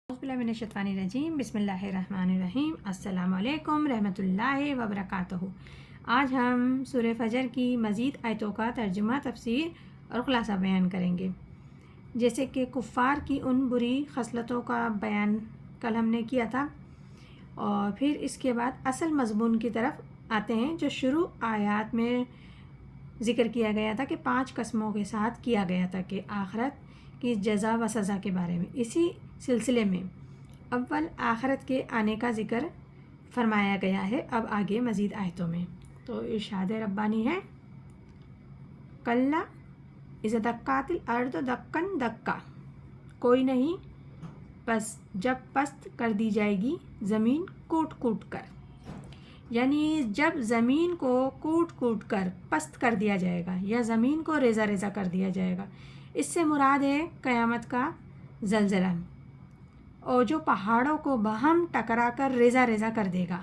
बिस्मिल्लाहिर्रहमानिर्रहीम बिस्मिल्लाहिर्रहमानिर्रहीम अस्सलामु अलैकुम रहमतुल्लाहि व बरकातहू। आज हम सूरह फजर की मज़ीद आयतों का तर्जुमा, तफसीर और ख़ुलासा बयान करेंगे। जैसे कि कुफ़ार की उन बुरी खसलतों का बयान कल हमने किया था, और फिर इसके बाद असल मज़मून की तरफ आते हैं जो शुरू आयात में ज़िक्र किया गया था कि 5 कस्मों के साथ किया गया था कि आखिरत की जज़ा व सज़ा के बारे में। इसी सिलसिले में अव्वल आखिरत के आने का ज़िक्र फरमाया गया है। अब आगे मज़ीद आयतों में तो इरशाद रब्बानी है, कल्ला इज़ा दक्कातिल अर्द दक्कन दक्का, कोई नहीं बस जब पस्त कर दी जाएगी ज़मीन कूट कूट कर। यानी जब ज़मीन को कूट कूट कर पस्त कर दिया जाएगा या ज़मीन को रेज़ा रेज़ा कर दिया जाएगा, इससे मुराद है क़यामत का ज़लज़ला, और जो पहाड़ों को बहम टकरा कर रेज़ा रेज़ा कर देगा।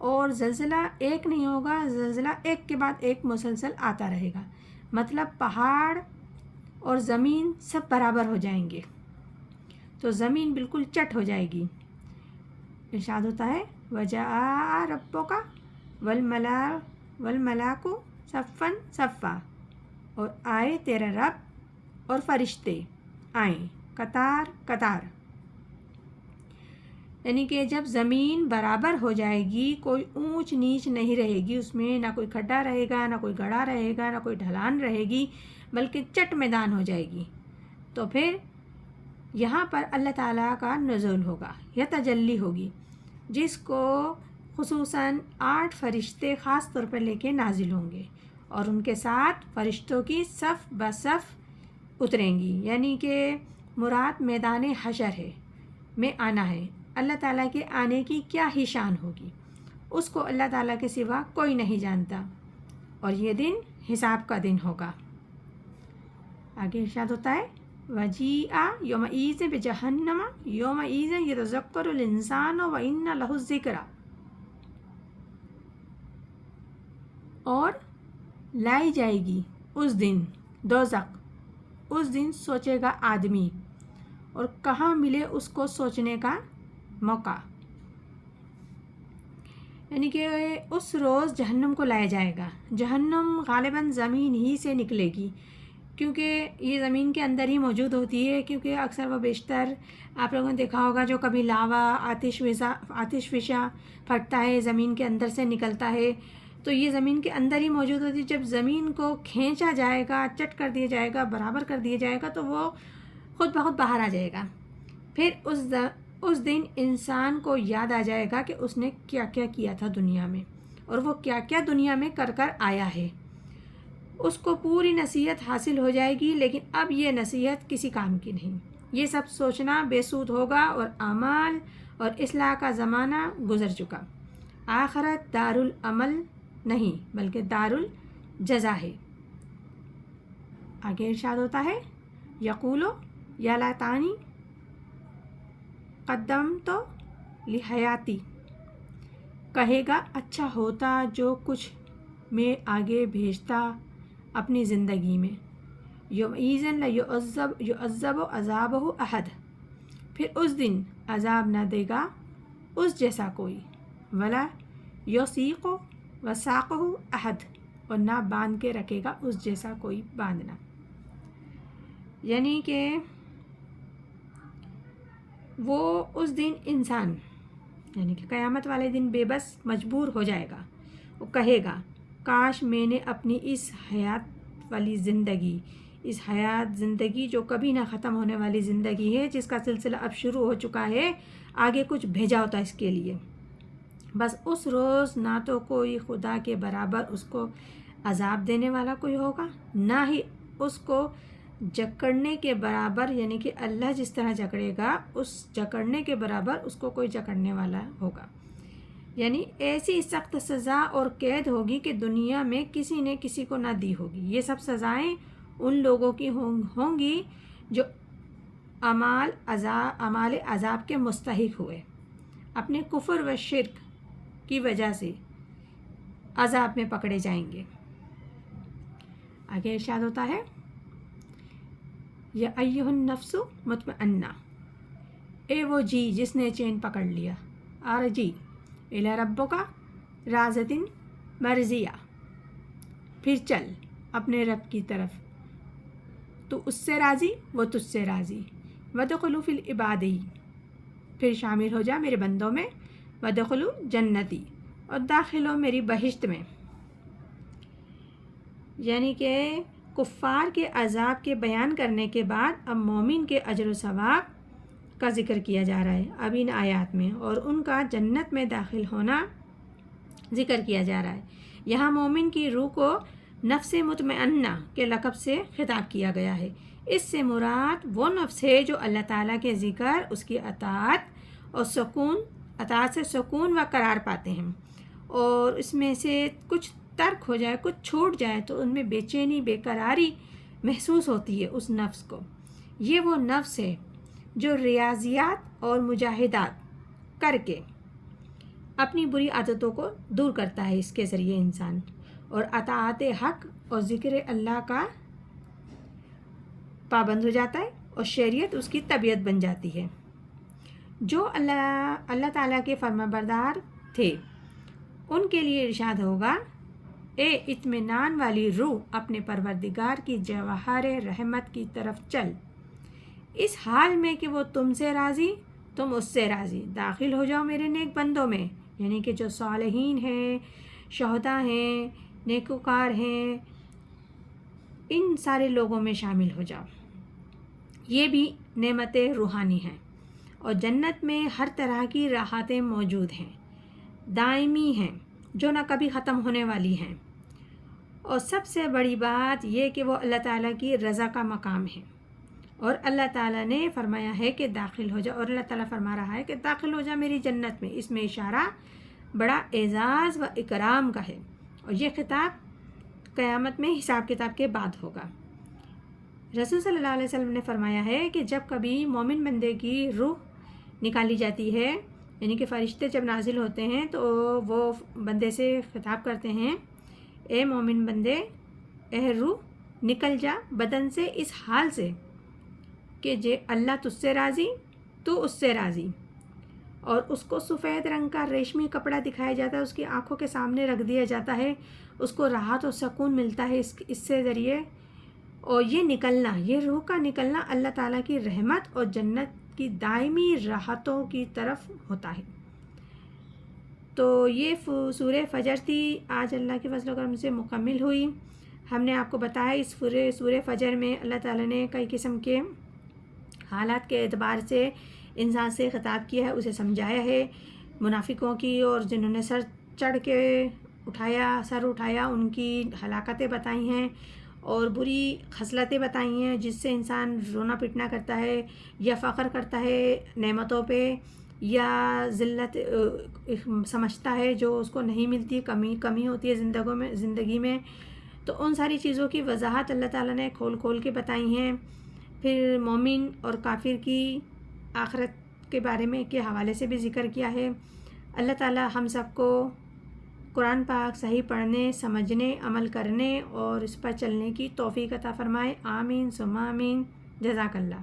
और ज़लज़ला एक नहीं होगा, ज़लज़ला एक के बाद एक मुसलसल आता रहेगा। मतलब पहाड़ और ज़मीन सब बराबर हो जाएंगे, तो ज़मीन बिल्कुल चट हो जाएगी। इरशाद होता है, वजा रब्बुका वल मलाकु सफ़न सफ़ा, और आए तेरा रब और फरिश्ते आए कतार कतार। यानी कि जब ज़मीन बराबर हो जाएगी, कोई ऊंच नीच नहीं रहेगी, उसमें ना कोई खड्डा रहेगा, ना कोई गड़ा रहेगा, ना कोई ढलान रहेगी, बल्कि चट मैदान हो जाएगी। तो फिर यहाँ पर अल्लाह ताला का नुज़ूल होगा या तजल्ली होगी, जिसको खुसूसन 8 फरिश्ते ख़ास तौर पर लेके नाजिल होंगे, और उनके साथ फरिश्तों की सफ़ ब सफ़ उतरेंगी। यानी कि मुराद मैदान हशर है में आना है। अल्लाह ताला के आने की क्या ही शान होगी, उसको अल्लाह ताला के सिवा कोई नहीं जानता, और ये दिन हिसाब का दिन होगा। आगे इरशाद होता है, वजीआ यौमइज़ बिजहन्नम यौमइज़ यतज़क्करुल इंसानु व इन्ना लहु ज़िक्रा, और लाई जाएगी उस दिन दोज़ख। उस दिन सोचेगा आदमी, और कहाँ मिले उसको सोचने का मौका। यानी कि उस रोज़ जहन्नम को लाया जाएगा। जहन्नम गालिबन ज़मीन ही से निकलेगी, क्योंकि ये ज़मीन के अंदर ही मौजूद होती है। क्योंकि अक्सर व बेशतर आप लोगों ने देखा होगा, जो कभी लावा आतिश फिशा फटता है, ज़मीन के अंदर से निकलता है, तो ये ज़मीन के अंदर ही मौजूद होती है। जब ज़मीन को खींचा जाएगा, चट कर दिया जाएगा, बराबर कर दिया जाएगा, तो वो खुद ब खुद बाहर आ जाएगा। फिर उस दिन इंसान को याद आ जाएगा कि उसने क्या क्या किया था दुनिया में, और वो क्या क्या दुनिया में कर कर आया है। उसको पूरी नसीहत हासिल हो जाएगी, लेकिन अब ये नसीहत किसी काम की नहीं। ये सब सोचना बेसूद होगा, और आमाल और इस्लाह का ज़माना गुज़र चुका। आखिरत दारुल अमल नहीं, बल्कि दारुल जज़ा है। आगे इरशाद होता है, यक़ूलो या लातानी कद्दम तो लिहयाती, कहेगा अच्छा होता जो कुछ मैं आगे भेजता अपनी ज़िंदगी में। यौमइज़न युअज़्ज़बु अज़ाबहु अहद, फिर उस दिन अज़ाब न देगा उस जैसा कोई। वला युसीक़ु वसाक़हु अहद, और ना बांध के रखेगा उस जैसा कोई बांधना। यानी कि वो उस दिन इंसान, यानी कि क़यामत वाले दिन बेबस मजबूर हो जाएगा। वो कहेगा, काश मैंने अपनी इस हयात वाली ज़िंदगी, इस हयात ज़िंदगी जो कभी ना ख़त्म होने वाली ज़िंदगी है, जिसका सिलसिला अब शुरू हो चुका है, आगे कुछ भेजा होता इसके लिए। बस उस रोज़ ना तो कोई खुदा के बराबर उसको अज़ाब देने वाला कोई होगा, ना ही उसको जकड़ने के बराबर, यानी कि अल्लाह जिस तरह जकड़ेगा उस जकड़ने के बराबर उसको कोई जकड़ने वाला होगा। यानी ऐसी सख्त सज़ा और कैद होगी कि दुनिया में किसी ने किसी को ना दी होगी। ये सब सज़ाएं उन लोगों की होंगी जो अमाल अज़ाब के मुस्तहिक हुए, अपने कुफ्र व शिर्क की वजह से अज़ाब में पकड़े जाएंगे। आगे इरशाद होता है, या अय्युहन नफ्सु मुतमअन्ना, اے وہ جی جس نے چین پکڑ لیا، ارجی الی ربک راضۃ مرضیہ، پھر چل اپنے رب کی طرف، تو اس سے راضی وہ تجھ سے راضی، ودخلوا فی العبادی، پھر شامل ہو جا میرے بندوں میں، ودخلوا جنتی، اور داخل ہو میری بہشت میں۔ یعنی کہ کفار کے عذاب کے بیان کرنے کے بعد اب مومن کے اجر و ثواب کا ذکر کیا جا رہا ہے اب ان آیات میں، اور ان کا جنت میں داخل ہونا ذکر کیا جا رہا ہے۔ یہاں مومن کی روح کو نفس مطمئنہ کے لقب سے خطاب کیا گیا ہے۔ اس سے مراد وہ نفس ہے جو اللہ تعالیٰ کے ذکر، اس کی اطاعت اور اطاعت سے سکون و قرار پاتے ہیں، اور اس میں سے کچھ ترک ہو جائے، کچھ چھوٹ جائے تو ان میں بے چینی، بے قراری محسوس ہوتی ہے اس نفس کو۔ یہ وہ نفس ہے جو ریاضیات اور مجاہدات کر کے اپنی بری عادتوں کو دور کرتا ہے، اس کے ذریعے انسان، اور اطاعت حق اور ذکر اللہ کا پابند ہو جاتا ہے، اور شریعت اس کی طبیعت بن جاتی ہے۔ جو اللہ تعالیٰ کے فرمانبردار تھے ان کے لیے ارشاد ہوگا، اے اطمینان والی روح اپنے پروردگار کی جواہر رحمت کی طرف چل، اس حال میں کہ وہ تم سے راضی، تم اس سے راضی، داخل ہو جاؤ میرے نیک بندوں میں، یعنی کہ جو صالحین ہیں، شہداء ہیں، نیکوکار ہیں، ان سارے لوگوں میں شامل ہو جاؤ۔ یہ بھی نعمت روحانی ہیں، اور جنت میں ہر طرح کی راحتیں موجود ہیں، دائمی ہیں، جو نہ کبھی ختم ہونے والی ہیں، اور سب سے بڑی بات یہ کہ وہ اللہ تعالیٰ کی رضا کا مقام ہے، اور اللہ تعالیٰ نے فرمایا ہے کہ داخل ہو جا، اور اللہ تعالیٰ فرما رہا ہے کہ داخل ہو جا میری جنت میں۔ اس میں اشارہ بڑا اعزاز و اکرام کا ہے، اور یہ خطاب قیامت میں حساب کتاب کے بعد ہوگا۔ رسول صلی اللہ علیہ وسلم نے فرمایا ہے کہ جب کبھی مومن بندے کی روح نکالی جاتی ہے، یعنی کہ فرشتے جب نازل ہوتے ہیں تو وہ بندے سے خطاب کرتے ہیں، اے مومن بندے، اے روح نکل جا بدن سے اس حال سے کہ اللہ تجھ سے راضی، تو اس سے راضی، اور اس کو سفید رنگ کا ریشمی کپڑا دکھایا جاتا ہے، اس کی آنکھوں کے سامنے رکھ دیا جاتا ہے، اس کو راحت اور سکون ملتا ہے اس سے ذریعے، اور یہ نکلنا، یہ روح کا نکلنا اللہ تعالیٰ کی رحمت اور جنت کی دائمی راحتوں کی طرف ہوتا ہے۔ تو یہ سورہ فجر تھی، آج اللہ کے فضل و کرم سے مکمل ہوئی۔ ہم نے آپ کو بتایا اس سورہ فجر میں اللہ تعالیٰ نے کئی قسم کے حالات کے اعتبار سے انسان سے خطاب کیا ہے، اسے سمجھایا ہے، منافقوں کی اور جنہوں نے سر اٹھایا ان کی ہلاکتیں بتائی ہیں، اور بری خصلتیں بتائی ہیں جس سے انسان رونا پٹنا کرتا ہے، یا فخر کرتا ہے نعمتوں پہ، یا ذلت سمجھتا ہے جو اس کو نہیں ملتی، کمی ہوتی ہے زندگی میں، تو ان ساری چیزوں کی وضاحت اللہ تعالیٰ نے کھول کے بتائی ہیں۔ پھر مومن اور کافر کی آخرت کے بارے میں کے حوالے سے بھی ذکر کیا ہے۔ اللہ تعالیٰ ہم سب کو قرآن پاک صحیح پڑھنے، سمجھنے، عمل کرنے اور اس پر چلنے کی توفیق عطا فرمائے، آمین ثم آمین، جزاک اللہ۔